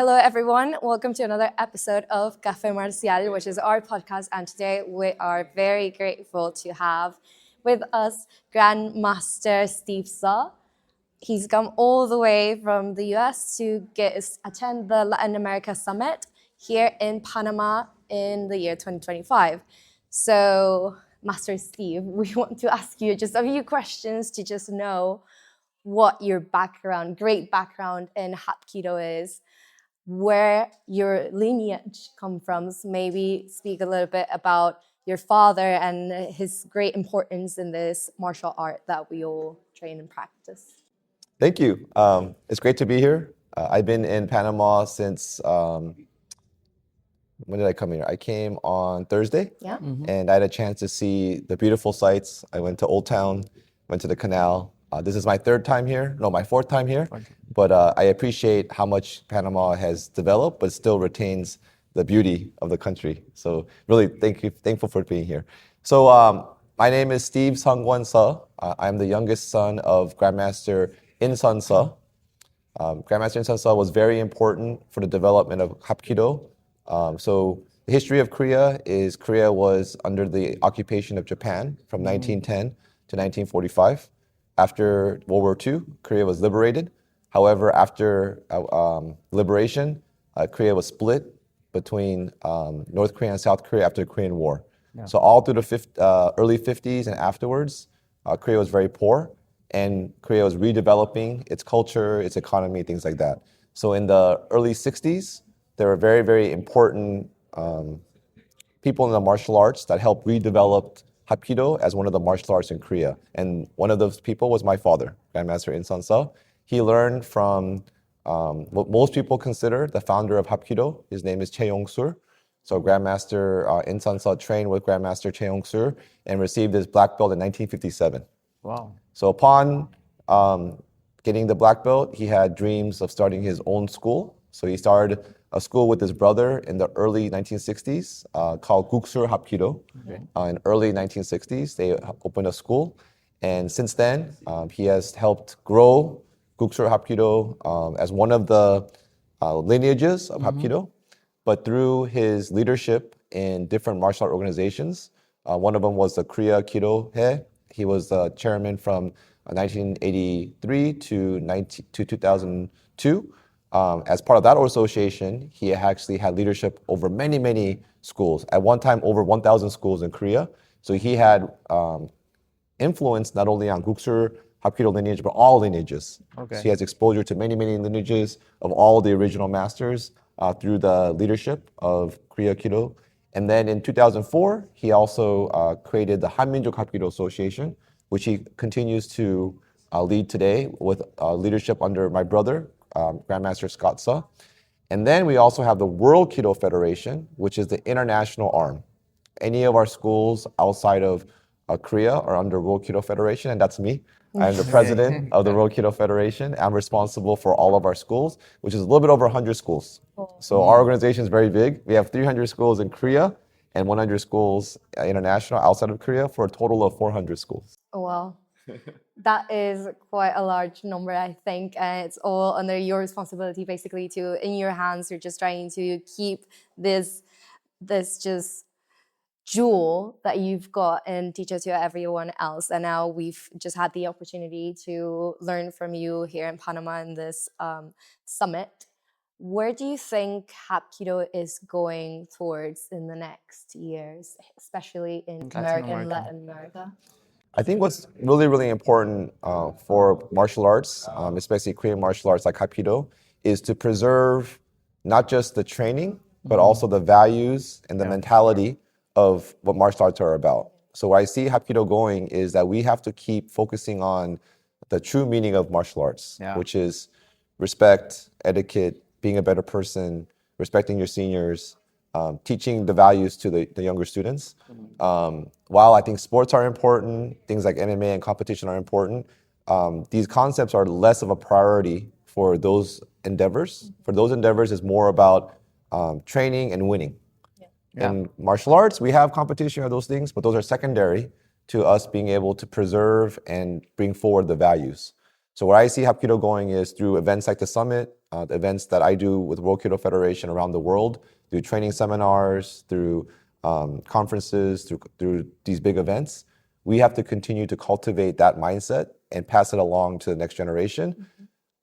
Hello, everyone. Welcome to another episode of Café Marcial, which is our podcast. And today we are very grateful to have with us Gran Master Steve Seo. He's come all the way from the US to attend the Latin America Summit here in Panama in the year 2025. So, Master Steve, we want to ask you just a few questions to just know what your great background in Hapkido is, where your lineage comes from. Maybe speak a little bit about your father and his great importance in this martial art that we all train and practice. Thank you. It's great to be here. I've been in Panama since, when did I come here? I came on Thursday. Yeah. Mm-hmm. And I had a chance to see the beautiful sights. I went to Old Town, went to the canal. This is my fourth time here. But I appreciate how much Panama has developed, but still retains the beauty of the country. So really thankful for being here. So my name is Steve Seo. I'm the youngest son of Gran Master Seo. Gran Master Seo was very important for the development of Hapkido. So the history of Korea was under the occupation of Japan from 1910 to 1945. After World War II, Korea was liberated. However, after liberation, Korea was split between North Korea and South Korea after the Korean War. Yeah. So all through the early 50s and afterwards, Korea was very poor, and Korea was redeveloping its culture, its economy, things like that. So in the early 60s, there were very, very important people in the martial arts that helped redevelop Hapkido as one of the martial arts in Korea. And one of those people was my father, Gran Master Seo. He learned from what most people consider the founder of Hapkido. His name is Choi Yong-Sool. So Gran Master Seo trained with Gran Master Choi Yong-Sool and received his black belt in 1957. Wow. So upon getting the black belt, he had dreams of starting his own school. So he started a school with his brother in the early 1960s called Guksul Hapkido. Okay. In early 1960s, they opened a school. And since then, he has helped grow Guksul Hapkido as one of the lineages of Hapkido. But through his leadership in different martial art organizations, one of them was the Korea Kido He. He was the chairman from 1983 to 2002. As part of that association, he actually had leadership over many, many schools. At one time, over 1,000 schools in Korea. So he had influence not only on Guksul Hapkido lineage, but all lineages. Okay. So he has exposure to many, many lineages of all the original masters through the leadership of Korea Kido. And then in 2004, he also created the Hanminjok Hapkido Association, which he continues to lead today with leadership under my brother, Grand Master Scott Seo. And then we also have the World Kido Federation, which is the international arm. Any of our schools outside of Korea are under World Kido Federation, and that's me. I'm the president of the World Kido Federation. I'm responsible for all of our schools, which is a little bit over 100 schools. So our organization is very big. We have 300 schools in Korea and 100 schools international outside of Korea for a total of 400 schools. Oh, wow. That is quite a large number, I think. It's all under your responsibility, basically, in your hands. You're just trying to keep this just jewel that you've got and teach it to everyone else. And now we've just had the opportunity to learn from you here in Panama in this summit. Where do you think Hapkido is going towards in the next years, especially in Latin America? I think what's really, really important for martial arts, especially Korean martial arts like Hapkido, is to preserve not just the training, but also the values and the mentality of what martial arts are about. So where I see Hapkido going is that we have to keep focusing on the true meaning of martial arts, which is respect, etiquette, being a better person, respecting your seniors, teaching the values to the younger students. While I think sports are important, things like MMA and competition are important, these concepts are less of a priority for those endeavors. For those endeavors, it's more about training and winning. In martial arts, we have competition of those things, but those are secondary to us being able to preserve and bring forward the values. So where I see Hapkido going is through events like the summit, the events that I do with World Kido Federation around the world, through training seminars, through conferences, through these big events, we have to continue to cultivate that mindset and pass it along to the next generation,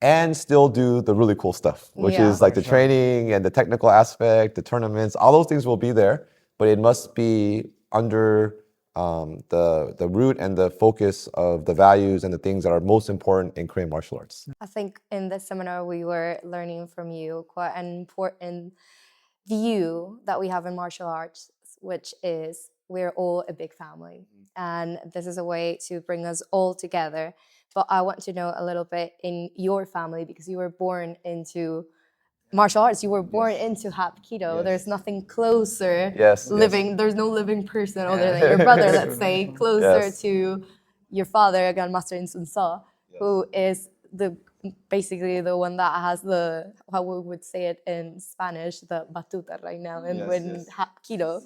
and still do the really cool stuff, which is like the training and the technical aspect, the tournaments, all those things will be there, but it must be under the root and the focus of the values and the things that are most important in Korean martial arts. I think in this seminar we were learning from you quite an important view that we have in martial arts, which is we're all a big family. And this is a way to bring us all together. But I want to know a little bit in your family, because you were born into martial arts, you were born into Hapkido. There's nothing closer living, there's no living person other than your brother, let's say, closer to your father, Gran Maestro Seo, who is basically the one that has the, how we would say it in Spanish, the batuta right now in Hapkido.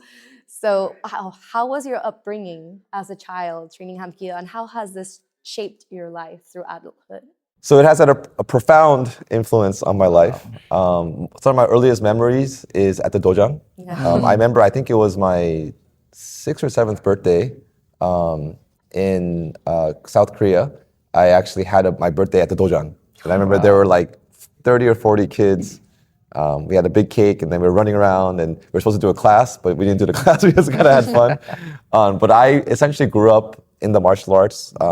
So how was your upbringing as a child training Hapkido, and how has this shaped your life through adulthood? So it has had a profound influence on my life. Some of my earliest memories is at the Dojang. I remember, I think it was my 6th or 7th birthday in South Korea. I actually had my birthday at the Dojang. And I remember there were like 30 or 40 kids. We had a big cake, and then we were running around, and we were supposed to do a class, but we didn't do the class because we kind of had fun. But I essentially grew up in the martial arts. A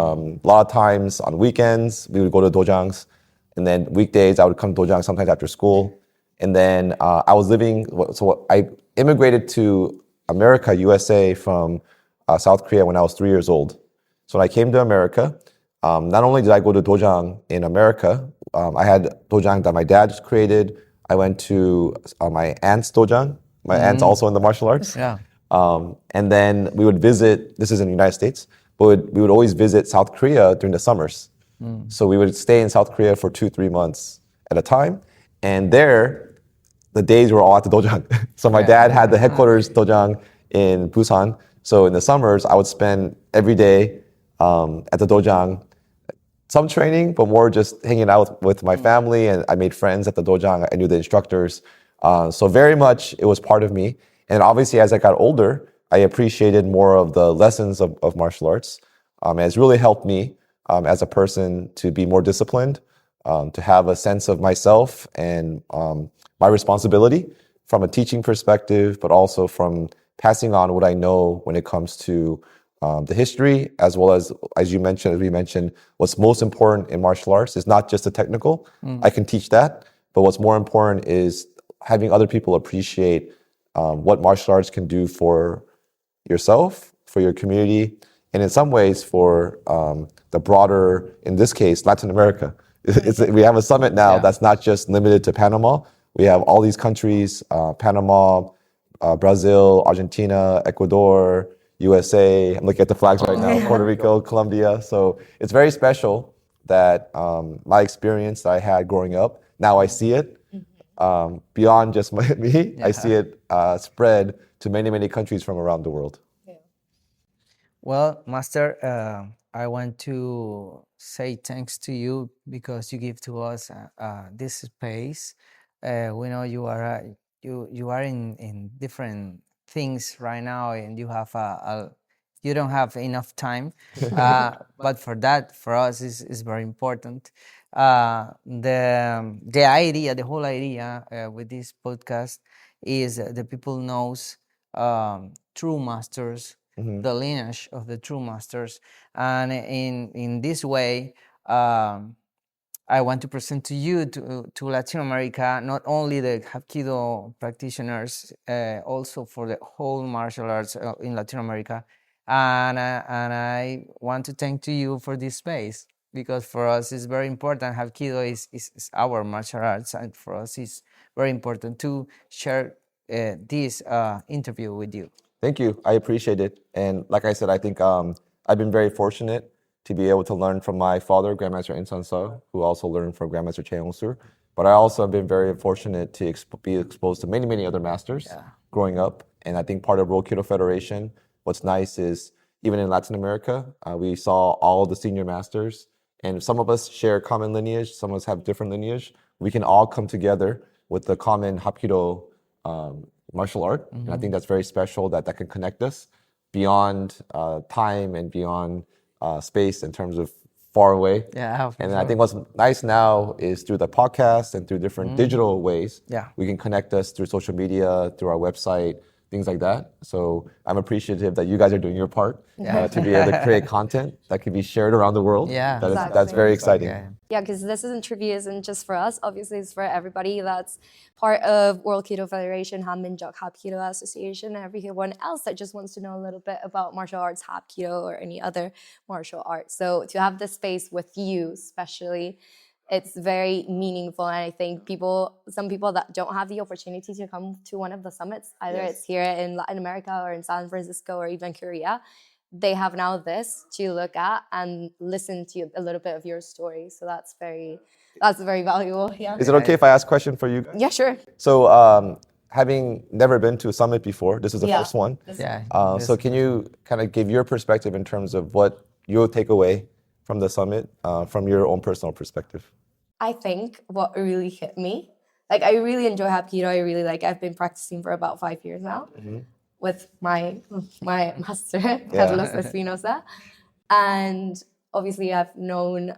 lot of times on weekends, we would go to dojangs, and then weekdays, I would come to dojang sometimes after school. And then I immigrated to America, USA, from South Korea when I was 3 years old. So when I came to America, not only did I go to dojang in America, I had dojang that my dad created. I went to my aunt's dojang. My aunt's also in the martial arts. And then we would visit, this is in the United States, but we would always visit South Korea during the summers. So we would stay in South Korea for 2-3 months at a time. And there, the days were all at the dojang. So my dad had the headquarters dojang in Busan. So in the summers, I would spend every day at the dojang, some training, but more just hanging out with my family. And I made friends at the dojang. I knew the instructors. So very much it was part of me. And obviously, as I got older, I appreciated more of the lessons of martial arts. And it's really helped me as a person to be more disciplined, to have a sense of myself and my responsibility from a teaching perspective, but also from passing on what I know when it comes to the history, as well as you mentioned, as we mentioned, what's most important in martial arts is not just the technical. I can teach that, but what's more important is having other people appreciate what martial arts can do for yourself, for your community, and in some ways for the broader, in this case, Latin America. We have a summit now that's not just limited to Panama. We have all these countries, Panama, Brazil, Argentina, Ecuador, USA. I'm looking at the flags right now, Puerto Rico, Colombia. So it's very special that my experience that I had growing up, now I see it beyond just me. I see it spread to many, many countries from around the world. Well, Master, I want to say thanks to you because you give to us this space. We know you are you are in different things right now, and you have you don't have enough time. But for that, for us, is very important. The idea, the whole idea with this podcast is the people knows true masters, the lineage of the true masters, and in this way, I want to present to you to Latin America not only the Hapkido practitioners, also for the whole martial arts in Latin America, and I want to thank to you for this space. Because for us it's very important. Hapkido is our martial arts, and for us it's very important to share this interview with you. Thank you. I appreciate it. And like I said, I think I've been very fortunate to be able to learn from my father, Gran Maestro Seo, who also learned from Gran Maestro Choi Yong-Sool. But I also have been very fortunate to be exposed to many, many other masters growing up. And I think part of World Kido Federation, what's nice is even in Latin America, we saw all the senior masters. And some of us share common lineage, some of us have different lineage, we can all come together with the common Hapkido martial art. And I think that's very special that can connect us beyond time and beyond space in terms of far away. Yeah. And I think what's nice now is through the podcast and through different digital ways, we can connect us through social media, through our website, things like that. So I'm appreciative that you guys are doing your part to be able to create content that can be shared around the world. Yeah. That's very exciting. Yeah, because this interview isn't just for us. Obviously, it's for everybody that's part of World Kido Federation, Hanminjok de Hapkido Association, and everyone else that just wants to know a little bit about martial arts, Hapkido, or any other martial art. So to have this space with you, especially, it's very meaningful. And I think some people that don't have the opportunity to come to one of the summits, either it's here in Latin America or in San Francisco or even Korea, they have now this to look at and listen to a little bit of your story. So that's very valuable. Yeah. Is it okay if I ask a question for you guys? Yeah, sure. So having never been to a summit before, this is the first one. Yeah. So can you kind of give your perspective in terms of what you'll take away from the summit from your own personal perspective? I think what really hit me, like I really enjoy Hapkido. I've been practicing for about 5 years now with my master, Carlos Espinosa. And obviously I've known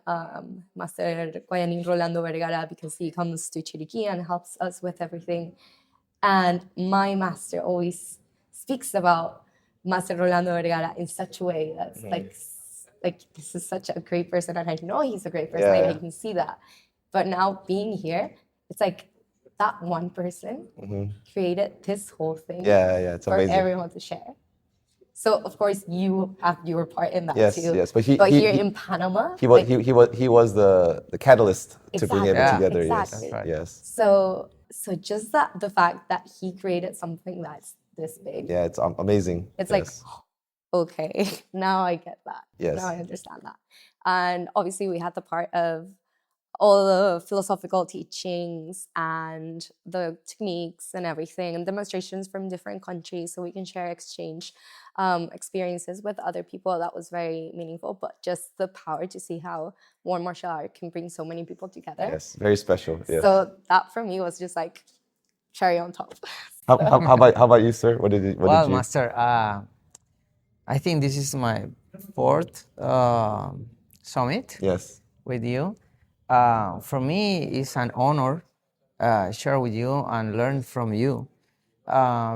Master Guayanin Rolando Vergara because he comes to Chiriquí and helps us with everything. And my master always speaks about Master Rolando Vergara in such a way that's like this is such a great person, and I know he's a great person. I can see that. But now being here, it's like that one person created this whole thing it's for amazing. everyone to share. So of course you have your part in that too. Yes, but here in Panama, he was the catalyst to bring it together. Exactly. Yes. So just the fact that he created something that's this big. Yeah, it's amazing. It's like, okay, now I get that. Yes. Now I understand that. And obviously we had the part of all the philosophical teachings and the techniques and everything and demonstrations from different countries so we can exchange experiences with other people. That was very meaningful, but just the power to see how one martial art can bring so many people together. Yes, very special. Yeah. So that for me was just like cherry on top. How about you, sir? What did you? Master, I think this is my fourth summit with you. For me, it's an honor share with you and learn from you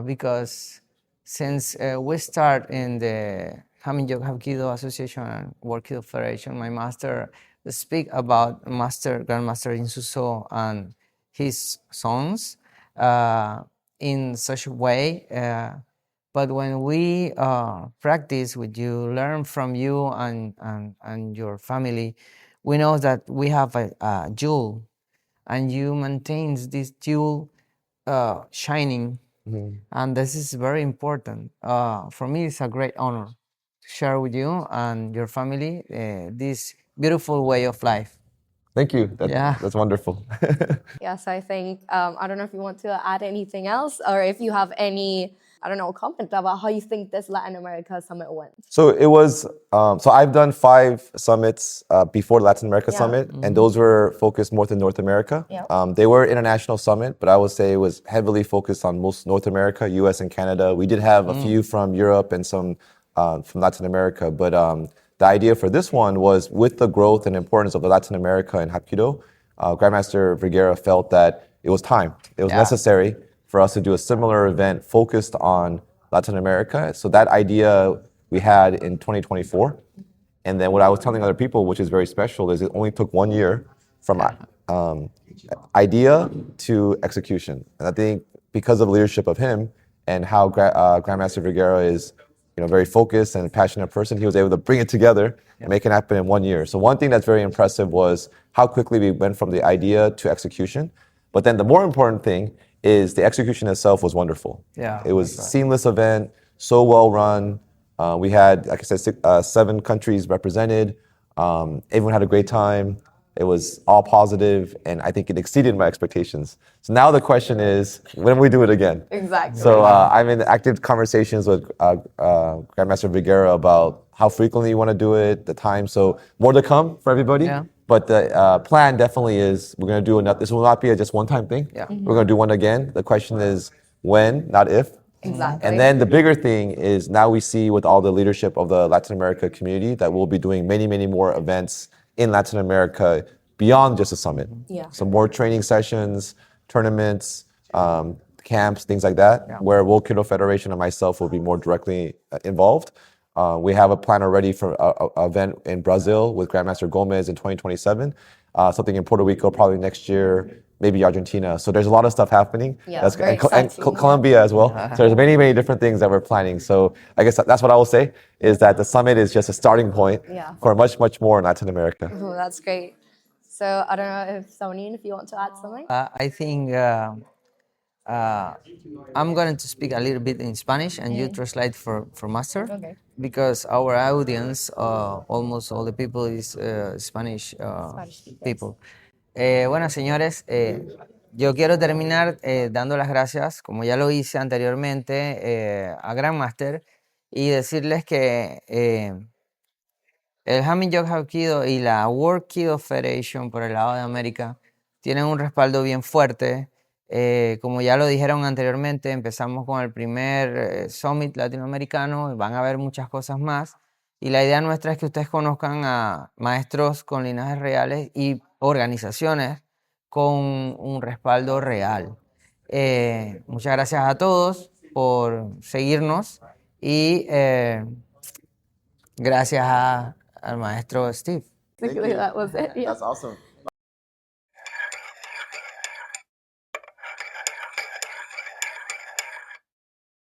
because since we start in the Hanminjok de Hapkido Association and World Kido Federation, my master speak about Grand Master Steve Seo and his sons in such a way. But when we practice with you, learn from you and your family, we know that we have a jewel, and you maintain this jewel shining, and this is very important. For me, it's a great honor to share with you and your family this beautiful way of life. Thank you. That's wonderful. Yes, I think, I don't know if you want to add anything else or if you have any, comment about how you think this Latin America summit went. So it was, so I've done 5 summits before Latin America Summit, and those were focused more to North America. They were international summit, but I would say it was heavily focused on most North America, US and Canada. We did have a few from Europe and some from Latin America, but the idea for this one was with the growth and importance of Latin America and Hapkido, Grandmaster Vergara felt that it was time. It was necessary for us to do a similar event focused on Latin America. So that idea we had in 2024. And then what I was telling other people, which is very special, is it only took 1 year from idea to execution. And I think because of the leadership of him and how Grandmaster Vergara is very focused and passionate person, he was able to bring it together and make it happen in 1 year. So one thing that's very impressive was how quickly we went from the idea to execution. But then the more important thing is the execution itself was wonderful. It was a seamless event, so well run. We had, like I said, 7 countries represented. Everyone had a great time. It was all positive, and I think it exceeded my expectations. So now the question is, when will we do it again? Exactly. So I'm in active conversations with Grandmaster Vergara about how frequently you want to do it, the time. So more to come for everybody. But the plan definitely is we're going to do another. This will not be a just one-time thing. Yeah. We're going to do one again. The question is when, not if. Exactly. And then the bigger thing is now we see with all the leadership of the Latin America community that we'll be doing many, many more events in Latin America beyond just a summit. Yeah. So more training sessions, tournaments, camps, things like that, where World Kido Federation and myself will be more directly involved. We have a plan already for an event in Brazil with Grand Maestro Gomez in 2027, something in Puerto Rico probably next year, maybe Argentina. So there's a lot of stuff happening. Yeah, very and exciting. Colombia as well. So there's many, many different things that we're planning. So I guess that's what I will say, is that the summit is just a starting point for much, much more in Latin America. Oh, that's great. So I don't know if Sonin, if you want to add something. I think I'm going to speak a little bit in Spanish and you translate for Master. Okay. Because our audience, almost all the people is Spanish people. Bueno, señores, yo quiero terminar dando las gracias, como ya lo hice anteriormente, a Gran Master y decirles que el Hanminjok de Hapkido y la World Kido Federation por el lado de América tienen un respaldo bien fuerte. Como ya lo dijeron anteriormente, empezamos con el primer Summit latinoamericano, van a haber muchas cosas más y la idea nuestra es que ustedes conozcan a maestros con linajes reales y organizaciones con un respaldo real. Muchas gracias a todos por seguirnos y gracias al maestro Steve. That was it. Yeah. That's awesome.